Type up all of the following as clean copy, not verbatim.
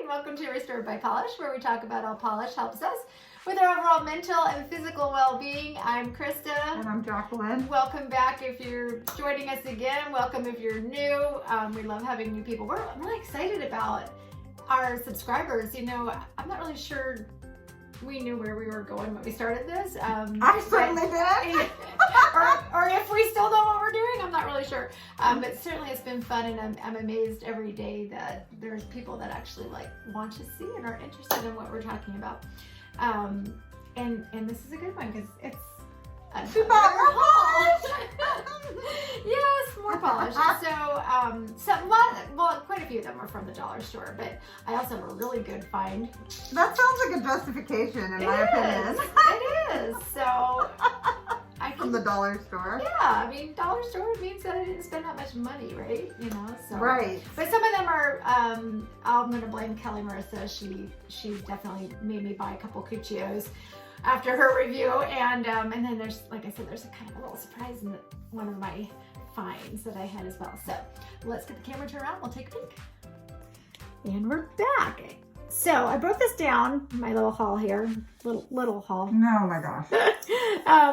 and welcome to Restored by Polish, where we talk about how polish helps us with our overall mental and physical well-being. I'm Krista. And I'm Jacqueline. Welcome back if you're joining us again. Welcome if you're new. We love having new people. I'm really excited about our subscribers. You know, I'm not really sure we knew where we were going when we started this. I certainly did. or if we still know what we're doing, I'm not really sure. But certainly it's been fun, and I'm amazed every day that there's people that actually want to see and are interested in what we're talking about. And this is a good one because it's She bought more polish. Yes, more polish. So, quite a few of them were from the dollar store, but I also have a really good find. That sounds like a justification in my opinion. It is. So, from the dollar store. Yeah, I mean, dollar store means that I didn't spend that much money, right? You know, so. Right. But some of them are. I'm gonna blame Kelly Marissa. She definitely made me buy a couple Cuccios after her review, and then there's, like I said, there's a kind of a little surprise in one of my finds that I had as well. So let's get the camera turned around. We'll take a peek. And we're back. So I broke this down, my little haul here, little haul. Oh my gosh.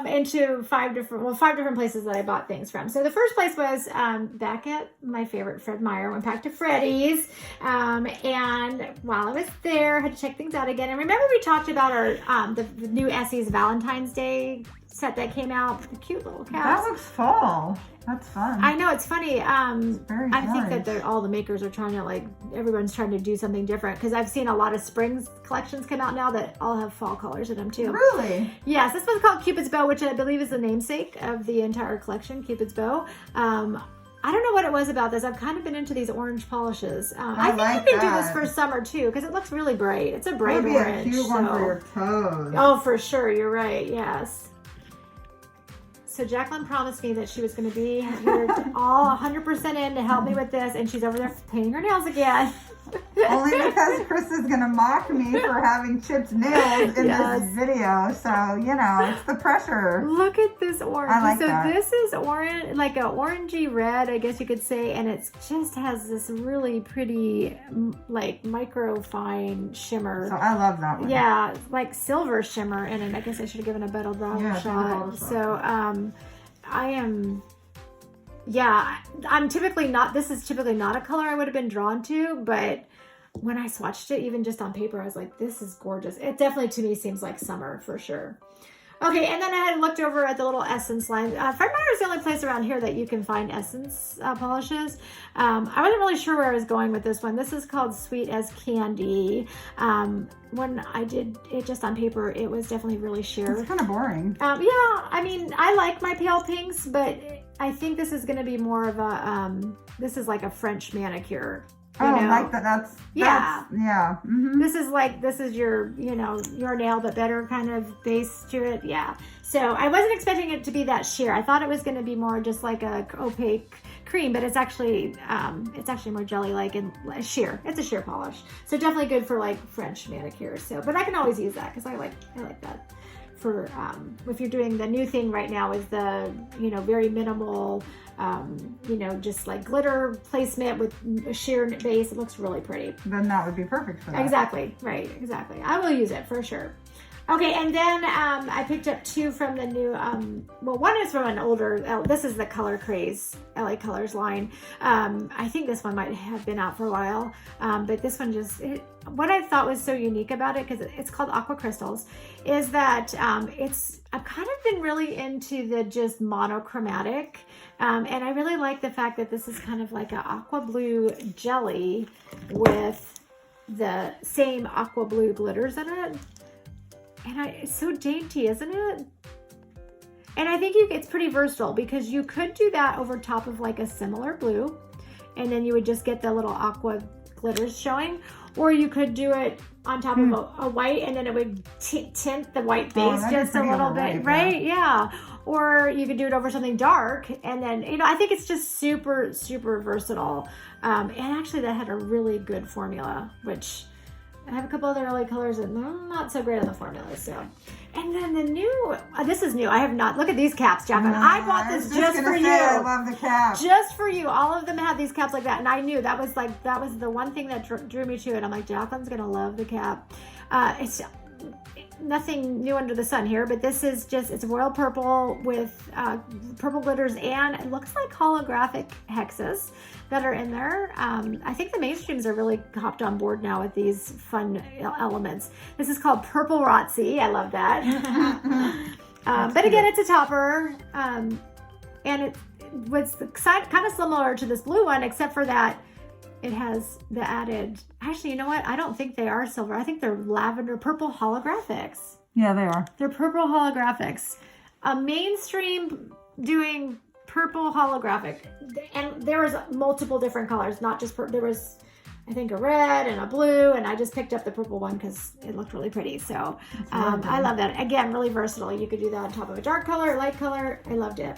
Into five different places that I bought things from. So the first place was back at my favorite Fred Meyer. Went back to Freddy's, and while I was there, had to check things out again. And remember we talked about our the new Essie's Valentine's Day set that came out. The cute little cats. That looks fall. That's fun. I know, it's funny. It's very I nice. think that all the makers are trying to everyone's trying to do something different, because I've seen a lot of spring collections come out now that all have fall colors in them too. Really? Yes, this one's called Cupid's Bow, which I believe is the namesake of the entire collection, Cupid's Bow. I don't know what it was about this. I've kind of been into these orange polishes. I think you can do this for summer too, because it looks really bright. It's a bright orange. That'd be a cute one for your toes. Oh, for sure. You're right. Yes. So Jacqueline promised me that she was going to be here all 100% in to help me with this, and she's over there painting her nails again. Only because Krista's going to mock me for having chipped nails in this video. So, you know, it's the pressure. Look at this orange. I like that. This is orange, like a orangey red, I guess you could say, and it just has this really pretty, micro fine shimmer. So I love that one. Yeah, like silver shimmer in it. I guess I should have given a better shot. So, I'm typically not, this is typically not a color I would have been drawn to, but when I swatched it, even just on paper, I was like, this is gorgeous. It definitely, to me, seems like summer for sure. Okay, and then I had looked over at the little Essence line. Fred Meyer is the only place around here that you can find Essence polishes. I wasn't really sure where I was going with this one. This is called Sweet as Candy. When I did it just on paper, it was definitely really sheer. It's kind of boring. Yeah, I mean, I like my pale pinks, but I think this is going to be more of a, this is like a French manicure. Like that. Yeah. Mm-hmm. This is your, your nail, but better kind of base to it. Yeah. So I wasn't expecting it to be that sheer. I thought it was going to be more just like a opaque cream, but it's actually more jelly-like and sheer. It's a sheer polish. So definitely good for like French manicures. So, but I can always use that because I like that. For if you're doing the new thing right now is the very minimal just like glitter placement with a sheer base. It looks really pretty. Then that would be perfect for that. Exactly. Right. Exactly. I will use it for sure. Okay, and then I picked up two from the new, one is from an older, this is the Color Craze LA Colors line. I think this one might have been out for a while, but this one what I thought was so unique about it, because it's called Aqua Crystals, is that I've kind of been really into the just monochromatic, and I really like the fact that this is kind of like an aqua blue jelly with the same aqua blue glitters in it. And it's so dainty, isn't it? And I think it's pretty versatile, because you could do that over top of like a similar blue, and then you would just get the little aqua glitters showing, or you could do it on top of a white, and then it would tint the white base just a little bit, right? Yeah. Or you could do it over something dark, and then, I think it's just super, super versatile. And actually that had a really good formula, which I have a couple other LA colors and they're not so great on the formula. So, and then the new, this is new. I have not, look at these caps, Jacqueline. I bought this just for you. I love the cap. Just for you. All of them had these caps like that. And I knew that was the one thing that drew me to it. I'm like, Jacqueline's going to love the cap. It's nothing new under the sun here, but this is just, it's royal purple with purple glitters, and it looks like holographic hexes that are in there. I think the mainstreams are really hopped on board now with these fun elements. This is called Purple Rotzi. I love that. But again, it's a topper, and it was kind of similar to this blue one, except for that it has the added, actually, you know what? I don't think they are silver. I think they're lavender purple holographics. Yeah, they are. They're purple holographics. A mainstream doing purple holographic. And there was multiple different colors, not just there was, I think, a red and a blue, and I just picked up the purple one because it looked really pretty. So I love that. Again, really versatile. You could do that on top of a dark color, light color. I loved it.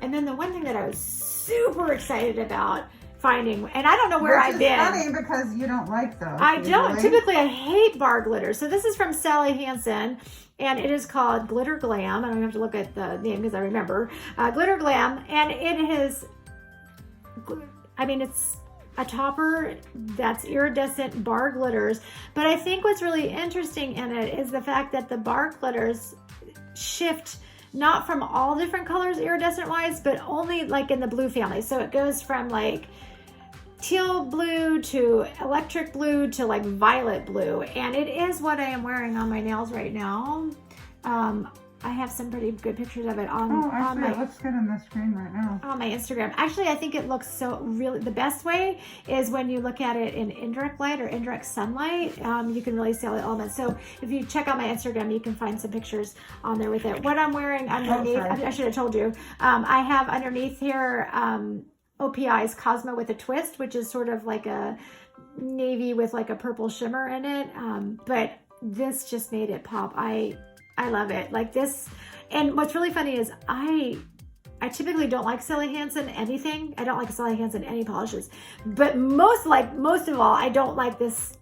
And then the one thing that I was super excited about finding, and I don't know where I've been. Funny because you don't like those. I don't. Typically, I hate bar glitter. So this is from Sally Hansen, and it is called Glitter Glam. I don't have to look at the name because I remember. Glitter Glam, and it is, I mean, it's a topper that's iridescent bar glitters. But I think what's really interesting in it is the fact that the bar glitters shift not from all different colors iridescent wise, but only like in the blue family. So it goes from like teal blue to electric blue to like violet blue, and it is what I am wearing on my nails right now. I have some pretty good pictures of it on it looks good on the screen right now. On my Instagram. Actually, I think it looks so really, the best way is when you look at it in indirect light or indirect sunlight. You can really see all the elements. So if you check out my Instagram, you can find some pictures on there with it. What I'm wearing underneath, I should have told you, I have underneath here OPI's Cosmo with a twist, which is sort of like a navy with like a purple shimmer in it. But this just made it pop. I love it. Like this, and what's really funny is I typically don't like Sally Hansen anything. I don't like Sally Hansen any polishes, but most of all, I don't like this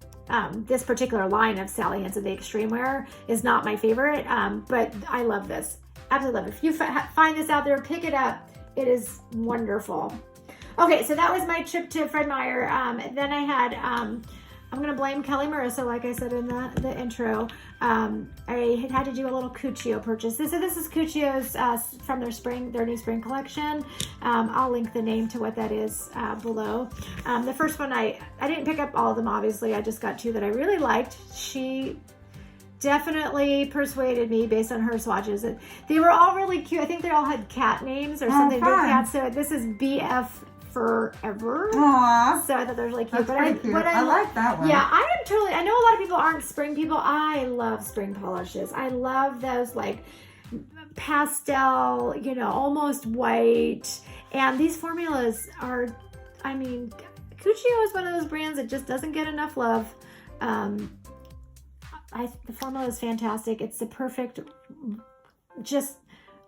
this particular line of Sally Hansen. The Extreme Wear is not my favorite, but I love this. Absolutely love it. If you find this out there, pick it up. It is wonderful. Okay, so that was my trip to Fred Meyer. Then I had, I'm going to blame Kelly Marissa, like I said in the intro. I had to do a little Cuccio purchase. So this is Cuccio's from their new spring collection. I'll link the name to what that is below. The first one, I didn't pick up all of them, obviously. I just got two that I really liked. She definitely persuaded me based on her swatches. They were all really cute. I think they all had cat names or something to do with cats. So this is BF Forever. Aww. So I thought that was really cute. That's cute. I like that one. Yeah, I know a lot of people aren't spring people. I love spring polishes. I love those like pastel, almost white. And these formulas are, I mean, Cuccio is one of those brands that just doesn't get enough love. The formula is fantastic. It's the perfect, just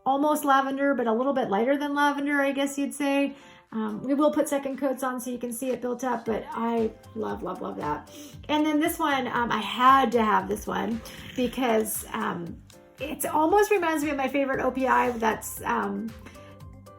almost lavender, but a little bit lighter than lavender, I guess you'd say. We will put second coats on so you can see it built up, but I love, love, love that. And then this one, I had to have this one because it almost reminds me of my favorite OPI. That's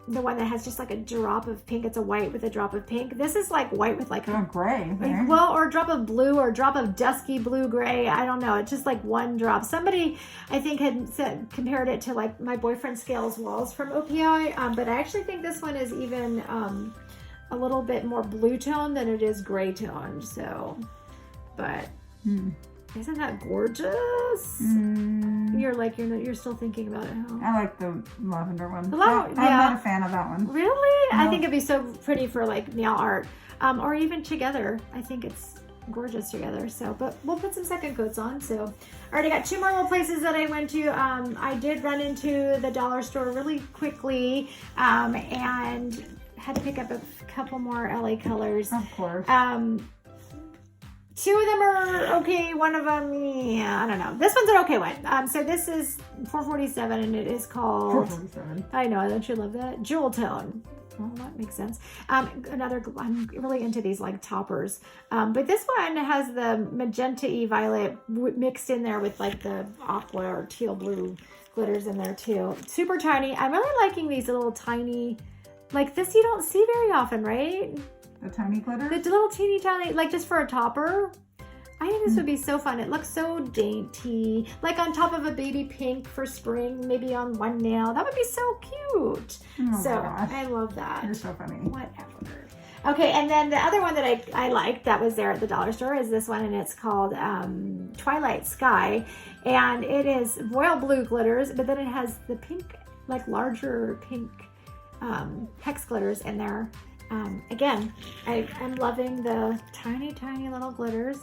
the one that has just like a drop of pink. It's a white with a drop of pink. This is like white with like a gray. Well, or a drop of blue or a drop of dusky blue gray. I don't know. It's just like one drop. Somebody I think had compared it to like my boyfriend Scales Walls from OPI. But I actually think this one is even a little bit more blue tone than it is gray toned. So, but isn't that gorgeous? You're still thinking about it, huh? I like the lavender one. I'm not a fan of that one. Really? No. I think it'd be so pretty for like nail art, or even together. I think it's gorgeous together. So, but we'll put some second coats on. So, I already got two more little places that I went to. I did run into the dollar store really quickly, and had to pick up a couple more LA colors. Of course. 2 of them are okay. One of them, yeah, I don't know. This one's an okay one. So this is $4.47, and it is called. $4.47. I know, don't you love that? Jewel tone. Well, that makes sense. I'm really into these like toppers. But this one has the magenta-y violet mixed in there with like the aqua or teal blue glitters in there too. Super tiny. I'm really liking these little tiny, like this you don't see very often, right? The tiny glitter? The little teeny tiny, like just for a topper. I think this would be so fun. It looks so dainty, like on top of a baby pink for spring, maybe on one nail. That would be so cute. Oh So my gosh. I love that. You're so funny. Whatever. Okay, and then the other one that I liked that was there at the dollar store is this one, and it's called Twilight Sky, and it is royal blue glitters, but then it has the pink, like larger pink hex glitters in there. Again, I'm loving the tiny, tiny little glitters.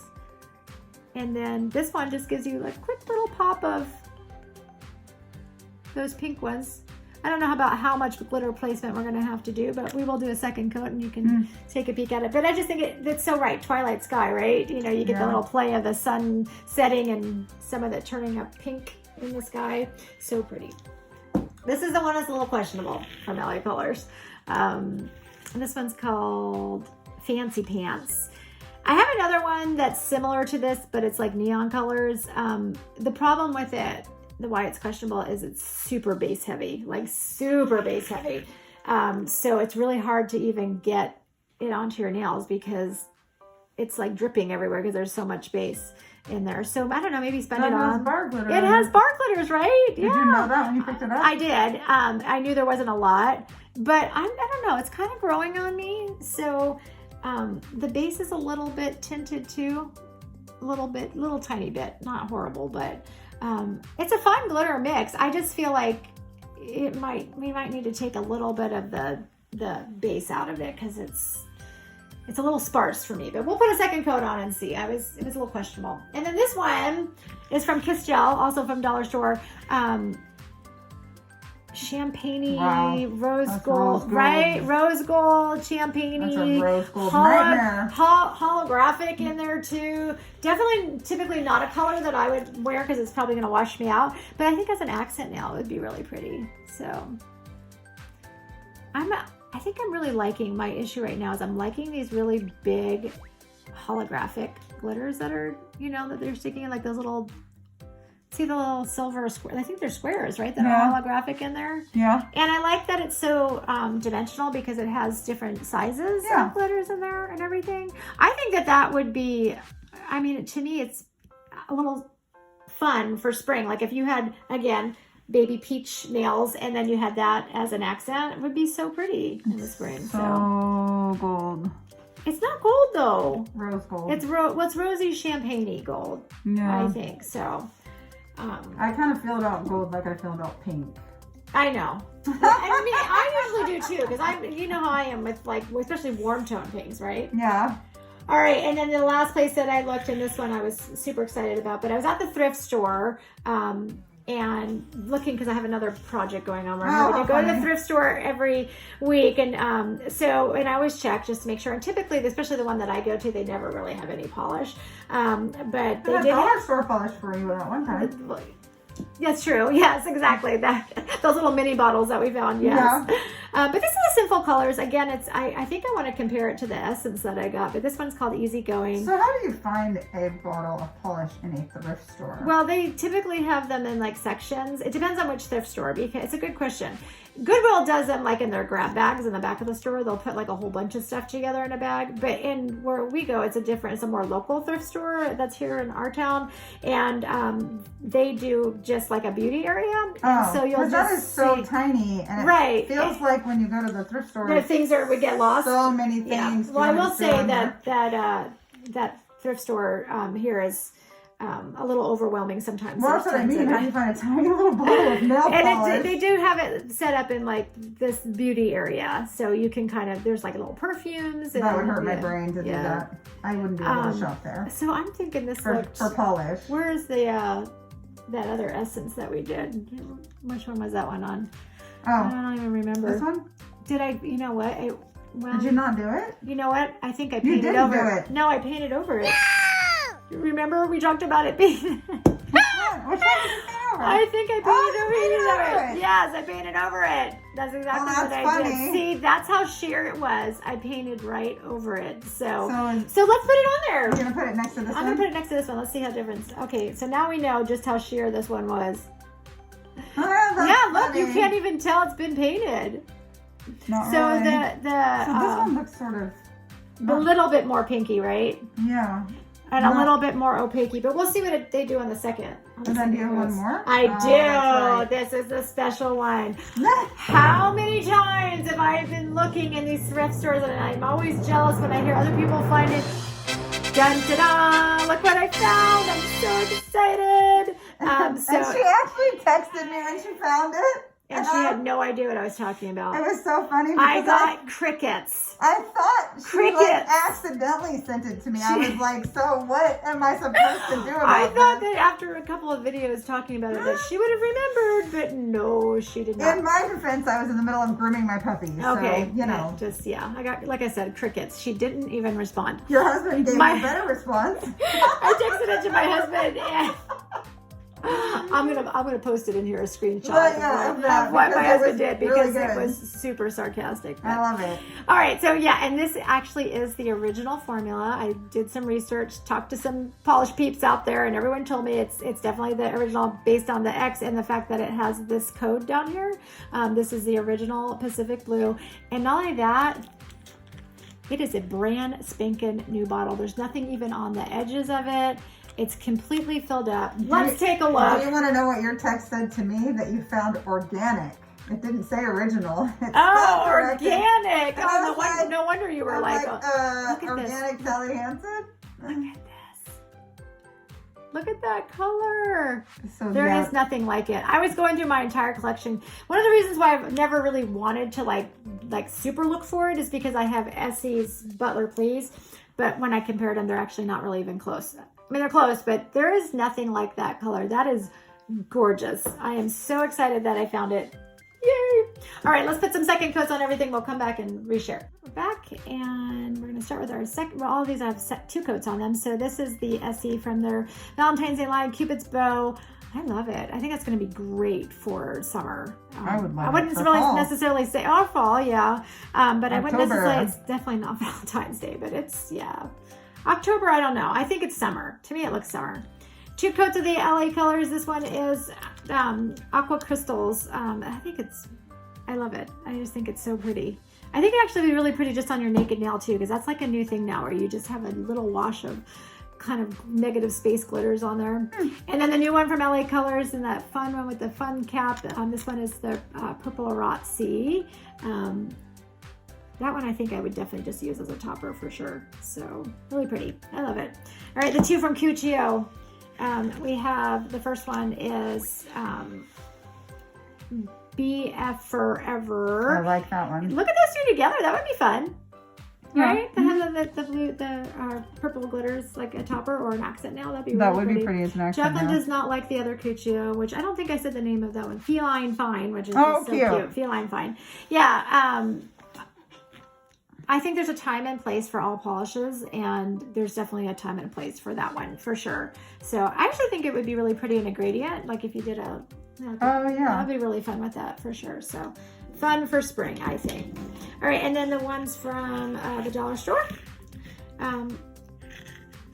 And then this one just gives you a quick little pop of those pink ones. I don't know about how much glitter placement we're going to have to do, but we will do a second coat and you can take a peek at it. But I just think it's so right. Twilight Sky, right? You know, you get the little play of the sun setting and some of it turning up pink in the sky. So pretty. This is the one that's a little questionable from LA Colors. And this one's called Fancy Pants. I have another one that's similar to this, but it's like neon colors. The problem with it, why it's questionable, is it's super base heavy, like super base heavy. So it's really hard to even get it onto your nails because it's like dripping everywhere because there's so much base in there. So I don't know, maybe spend it on. Bar glitter. It has bar glitters, right? Did you know that when you picked it up? I did. I knew there wasn't a lot, but I don't know. It's kind of growing on me. So the base is a little bit tinted too, little tiny bit, not horrible, but it's a fun glitter mix. I just feel like we might need to take a little bit of the base out of it because it's a little sparse for me, but we'll put a second coat on and see. It was a little questionable. And then this one is from Kiss Gel, also from Dollar Store. Champagne-y, rose gold, right? Rose gold, champagne-y. That's a rose gold nightmare. Holographic in there too. Definitely, typically not a color that I would wear because it's probably going to wash me out. But I think as an accent nail, it would be really pretty. So, I think I'm really liking, my issue right now is I'm liking these really big holographic glitters that are, that they're sticking in like those little. See the little silver square? I think they're squares, right? That are holographic in there. Yeah. And I like that it's so dimensional because it has different sizes of glitters in there and everything. I think that would be, to me, it's a little fun for spring. Like if you had, again, baby peach nails and then you had that as an accent, it would be so pretty in the spring. So gold. It's not gold though. Rose gold. It's what's rosy champagne-y gold. Yeah. I think so. I kind of feel about gold like I feel about pink. I know. I usually do too, because you know how I am with especially warm tone pinks, right? Yeah. All right, and then the last place that I looked, and this one I was super excited about, but I was at the thrift store and looking because I have another project going on where I'm going to go to the thrift store every week, and I always check just to make sure. And typically, especially the one that I go to, they never really have any polish, but they did dollar store polish for you at one time. That's true. Yes, exactly. Those little mini bottles that we found. Yes. Yeah. But this is a Sinful Colors. Again, I think I want to compare it to the Essence that I got, but this one's called Easy Going. So how do you find a bottle of polish in a thrift store? Well, they typically have them in sections. It depends on which thrift store, because it's a good question. Goodwill does them in their grab bags in the back of the store. They'll put a whole bunch of stuff together in a bag. But in where we go, it's a more local thrift store that's here in our town, and they do just like a beauty area. And so you'll that is so tiny, and it feels like when you go to the thrift store, would get lost. So many things. Yeah. Well, I will say that thrift store here is. A little overwhelming sometimes. Well, that's what I mean. How do you find a tiny little bottle of nail polish? And they do have it set up in this beauty area, so you can there's little perfumes. That would hurt my brain to do that. I wouldn't be able to shop there. So I'm thinking this for polish. Where is that other Essence that we did? Which one was that one on? Oh, I don't even remember. This one? Did I? You know what? Did you not do it? You know what? I think I painted over it. No, I painted over it. Remember we talked about it being... Which one did you paint over? I think I painted over it. it. Yes, I painted over it. That's exactly what I did. See, that's how sheer it was. I painted right over it. So let's put it on there. You're gonna put it next to this one? I'm gonna put it next to this one. Let's see how different. Okay, so now we know just how sheer this one was. Yeah, look, you can't even tell it's been painted. Not so really. so this one looks sort of a little bit more pinky, right? Yeah. And a little bit more opaque, but we'll see what they do on the second. And then do you have one more? I do. Right. This is the special one. How many times have I been looking in these thrift stores, and I'm always jealous when I hear other people find it. Dun da da! Look what I found! I'm so excited. And she actually texted me when she found it. And she had no idea what I was talking about. It was so funny because I got crickets. I thought she like accidentally sent it to me. I was like, so what am I supposed to do about I thought this? that after a couple of videos talking about it that she would have remembered, but no, she did not. In my defense, I was in the middle of grooming my puppy. Okay. So, I got, like I said, crickets. She didn't even respond. Your husband gave me a better response. I texted it to my husband and I'm gonna post it in here, a screenshot of what my husband did because it was super sarcastic. I love it. All right, so and this actually is the original formula. I did some research, talked to some polish peeps out there, and everyone told me it's definitely the original based on the X and the fact that it has this code down here. This is the original Pacific Blue, and not only that, it is a brand spanking new bottle. There's nothing even on the edges of it. It's completely filled up. Let's take a look. Do you want to know what your text said to me? That you found organic. It didn't say original. It's organic. Oh, no wonder you were like look at organic this. Sally Hansen. Look at this. Look at that color. So there is nothing like it. I was going through my entire collection. One of the reasons why I've never really wanted to like super look for it is because I have Essie's Butler Please, but when I compared them, they're actually not really even close. I mean, they're close, but there is nothing like that color. That is gorgeous. I am so excited that I found it. Yay! All right, let's put some second coats on everything. We'll come back and reshare. We're back, and we're going to start with our second. Well, all of these have 2 coats on them. So this is the Essie from their Valentine's Day line, Cupid's Bow. I love it. I think it's going to be great for summer. I would love it. I wouldn't for really fall. necessarily say, fall, yeah. But I wouldn't October. necessarily, it's definitely not Valentine's Day, but it's, October, I don't know. I think it's summer. To me, it looks summer. 2 coats of the LA colors. This one is Aqua Crystals. I love it. I just think it's so pretty. I think it actually be really pretty just on your naked nail too, because that's like a new thing now where you just have a little wash of kind of negative space glitters on there. And then the new one from LA Colors and that fun one with the fun cap. This one is the Purple Rot Sea. That one I think I would definitely just use as a topper for sure. So really pretty. I love it. All right, the 2 from Cuccio. We have the first one is BF Forever. I like that one. Look at those 2 together. That would be fun. Right? To have the blue, purple glitters like a topper or an accent nail. That'd be really pretty. That would be pretty as an accent Jacqueline nail. does not like the other Cuccio, which I don't think I said the name of that one. Feline Fine, which is so cute. Feline Fine. Yeah. I think there's a time and place for all polishes, and there's definitely a time and place for that one for sure. So I actually think it would be really pretty in a gradient, like if you did a. That'd be really fun with that for sure. So fun for spring, I think. All right, and then the ones from the dollar store.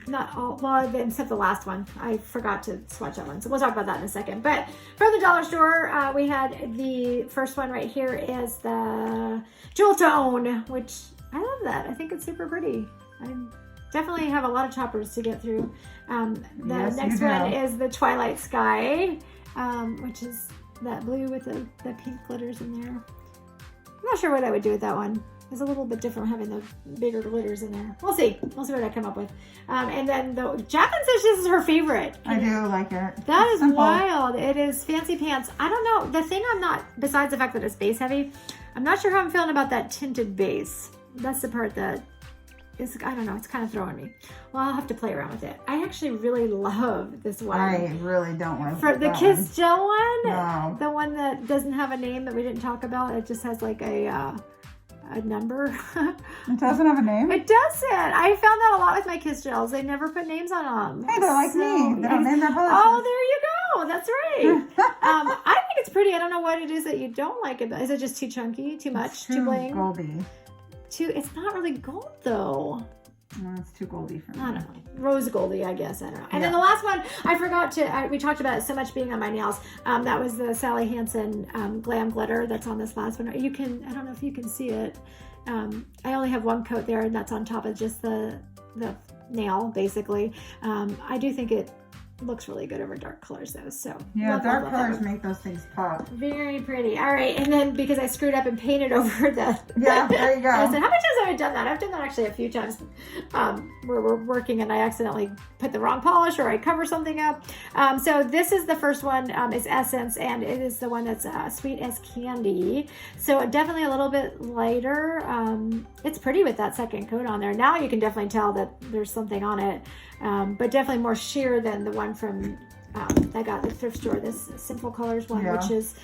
Not all, well, except the last one. I forgot to swatch that one, so we'll talk about that in a second. But from the dollar store, we had the first one right here is the Jewel Tone, which I love that. I think it's super pretty. I definitely have a lot of choppers to get through. The next one is the Twilight Sky, which is that blue with the pink glitters in there. I'm not sure what I would do with that one. It's a little bit different having the bigger glitters in there. We'll see. We'll see what I come up with. And then Jacqueline says this is her favorite. I do like it. That is wild. It is Fancy Pants. I don't know. The thing I'm not, besides the fact that it's base heavy, I'm not sure how I'm feeling about that tinted base. That's the part that is, I don't know, it's kind of throwing me. Well, I'll have to play around with it. I actually really love this one. I really don't like for the Kiss Gel one. No. The one that doesn't have a name that we didn't talk about. It just has like a a number. It doesn't have a name? It doesn't. I found that a lot with my Kiss gels. They never put names on them. Hey, they're like me. They don't name their polishes. Oh, there you go. That's right. I think it's pretty. I don't know what it is that you don't like about it. Is it just too chunky? Too much? Too bling? Goldy. It's not really gold though. No, it's too goldy for me. I don't know. Rose goldy, I guess. I don't know. And then the last one, I forgot to, we talked about it so much being on my nails. That was the Sally Hansen Glam Glitter that's on this last one. You can, I don't know if you can see it. I only have one coat there, and that's on top of just the nail, basically. I do think it looks really good over dark colors though, so yeah, dark colors make those things pop. Very pretty. All right, and then because I screwed up and painted over the there you go. I said, how many times have I done that? I've done that actually a few times where we're working and I accidentally put the wrong polish or I cover something up. So this is the first one, is Essence, and it is the one that's sweet as candy, so definitely a little bit lighter. It's pretty with that second coat on there. Now you can definitely tell that there's something on it, but definitely more sheer than the one from I got at the thrift store, this Simple Colors one, which is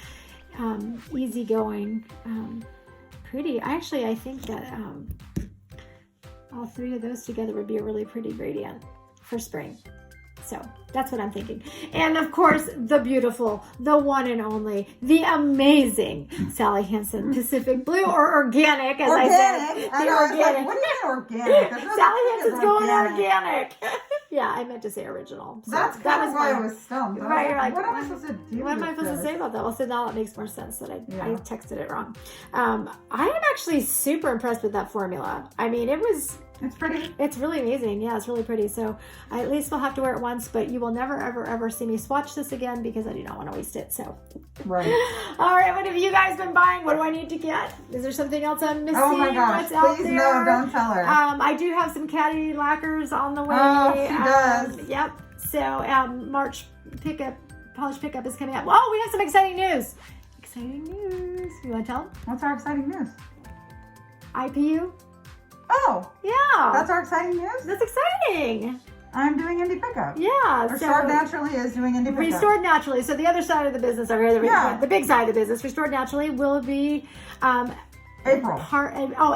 easygoing, pretty. I think that all three of those together would be a really pretty gradient for spring. So that's what I'm thinking. And of course, the beautiful, the one and only, the amazing Sally Hansen Pacific Blue, or organic, as I said. I know, organic. Like, what do you mean organic? Sally Hansen's going organic. Yeah, I meant to say original. So that's kind of why I was stumped. Right, you're like, what am I supposed to do? What am I supposed to say about that? Well, so now it makes more sense that I texted it wrong. I am actually super impressed with that formula. I mean, it's pretty. It's really amazing. Yeah, it's really pretty. So I at least will have to wear it once, but you will never, ever, ever see me swatch this again because I do not want to waste it. So, right. All right. What have you guys been buying? What do I need to get? Is there something else I'm missing? Oh my gosh! Please no, don't tell her. I do have some caddy lacquers on the way. Oh, she does. Yep. So March polish pickup is coming up. Oh, we have some exciting news. Exciting news. You want to tell them? What's our exciting news? IPU. Oh, yeah. That's our exciting news? That's exciting. I'm doing indie pickup. Yeah. Restored Naturally is doing indie pickup. Restored Naturally. So the other side of the business over here, the big side of the business, Restored Naturally, will be April.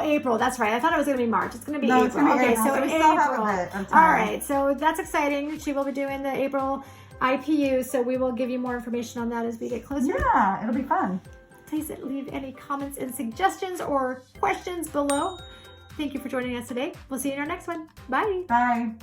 April. That's right. I thought it was going to be March. It's going to be April. It's going to be April. So we in still April. have a bit of time. All right. So that's exciting. She will be doing the April IPU. So we will give you more information on that as we get closer. Yeah, it'll be fun. Please leave any comments and suggestions or questions below. Thank you for joining us today. We'll see you in our next one. Bye. Bye.